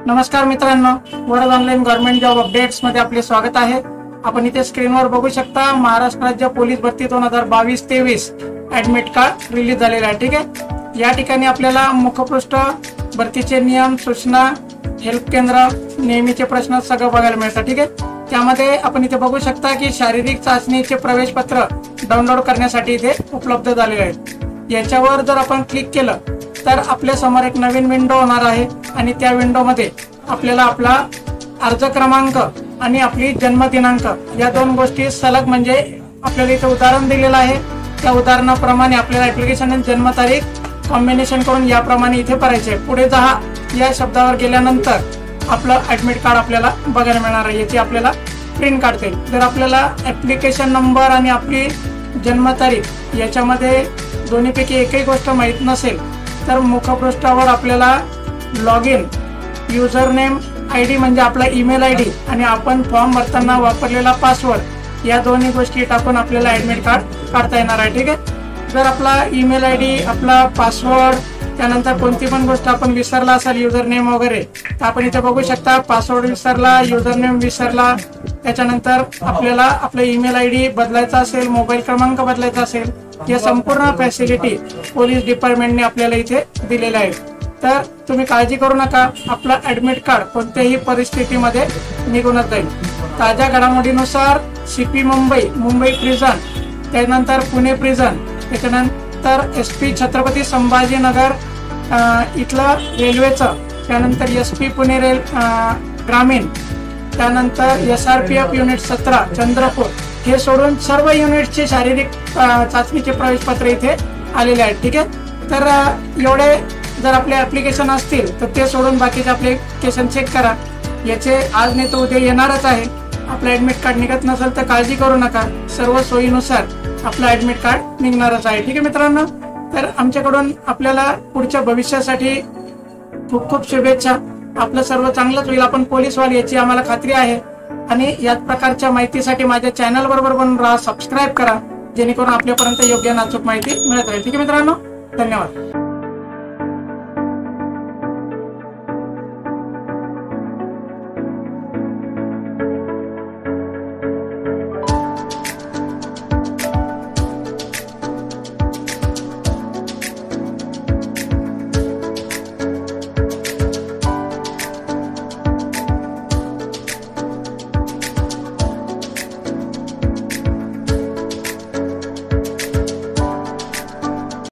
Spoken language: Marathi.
नमस्कार मित्रांनो, Varad online government job updates मध्ये आपले स्वागत आहे। आपण इथे स्क्रीनवर बघू शकता महाराष्ट्र राज्य पोलीस भरती 2022-23 ऍडमिट कार्ड रिलीज झालेला आहे। ठीक आहे, या ठिकाणी आपल्याला मुखपृष्ठ, भरतीचे नियम, सूचना, हेल्प केंद्र, नेहमीचे प्रश्न सगळं बघायला मिळतं। ठीक आहे, त्यामध्ये आपण इथे बघू शकता की शारीरिक चाचणीचे प्रवेश पत्र डाउनलोड करण्यासाठी इथे उपलब्ध झालेले आहेत। याच्यावर जर आपण क्लिक केलं तर आपल्या समोर एक नवीन विंडो होणार आहे आणि त्या विंडो मध्ये आपल्याला आपला अर्ज क्रमांक आणि आपली जन्म दिनांक या दोन गोष्टी सलग म्हणजे आपल्याला इथे उदाहरण दिलेलं आहे। त्या उदाहरणाप्रमाणे आपल्याला ऍप्लिकेशन आणि जन्म तारीख कॉम्बिनेशन करून याप्रमाणे इथे भरायचे। पुढे जा या शब्दावर गेल्यानंतर आपलं ऍडमिट कार्ड आपल्याला बघायला मिळणार आहे। याची आपल्याला प्रिंट काढता येईल। जर आपल्याला ऍप्लिकेशन नंबर आणि आपली जन्म तारीख याच्यामध्ये दोन्हीपैकी एकही गोष्ट माहित नसेल तर मुखपृष्ठावर आपल्याला log in, user name, ID म्हणजे आपला ईमेल आयडी आणि आपण फॉर्म भरताना वापरलेला पासवर्ड या दोन्ही गोष्टी टाकून आपल्याला ऍडमिट कार्ड काढता येणार आहे। ठीक आहे, जर आपला ईमेल आयडी, आपला पासवर्ड, त्यानंतर कोणती पण गोष्ट आपण विसरला असेल, युजर नेम वगैरे, तर आपण इथे बघू शकता पासवर्ड विसरला, युजर नेम विसरला, त्याच्यानंतर आपल्याला आपला ईमेल आयडी बदलायचा असेल, मोबाईल क्रमांक बदलायचा असेल, या संपूर्ण फॅसिलिटी पोलीस डिपार्टमेंटने आपल्याला इथे दिलेल्या आहेत। तर तुम्ही काळजी करू नका, आपला ऍडमिट कार्ड कोणत्याही परिस्थितीमध्ये निघूनच जाईल। ताज्या घडामोडीनुसार सीपी मुंबई प्रिझन, त्यानंतर पुणे प्रिझन, त्याच्यानंतर SP छत्रपती संभाजीनगर इथलं रेल्वेचं, त्यानंतर SP पुणे ग्रामीण, त्यानंतर SRPF युनिट 17 चंद्रपूर, हे सोडून सर्व युनिटचे शारीरिक चाचणीचे प्रवेश पत्र इथे आलेले आहेत। ठीक आहे, तर एवढे जर आपले ऍप्लिकेशन असतील तर ते सोडून बाकीचे ऍप्लिकेशन चेक करा। याचे आज नाही तर उद्या येणारच आहे। आपलं ऍडमिट कार्ड निघत नसेल तर काळजी करू नका, सर्व सोयीनुसार आपलं ऍडमिट कार्ड निघणारच आहे। ठीक आहे मित्रांनो, तर आमच्याकडून आपल्याला पुढच्या भविष्यासाठी खूप खूप शुभेच्छा। आपलं सर्व चांगलंच होईल, आपण पोलीस व्हाल याची आम्हाला खात्री आहे। आणि याच प्रकारच्या माहितीसाठी माझ्या चॅनल बरोबर बनून राहा, सबस्क्राईब करा, जेणेकरून आपल्यापर्यंत योग्य आणि अचूक माहिती मिळत राहील। ठीक आहे मित्रांनो, धन्यवाद।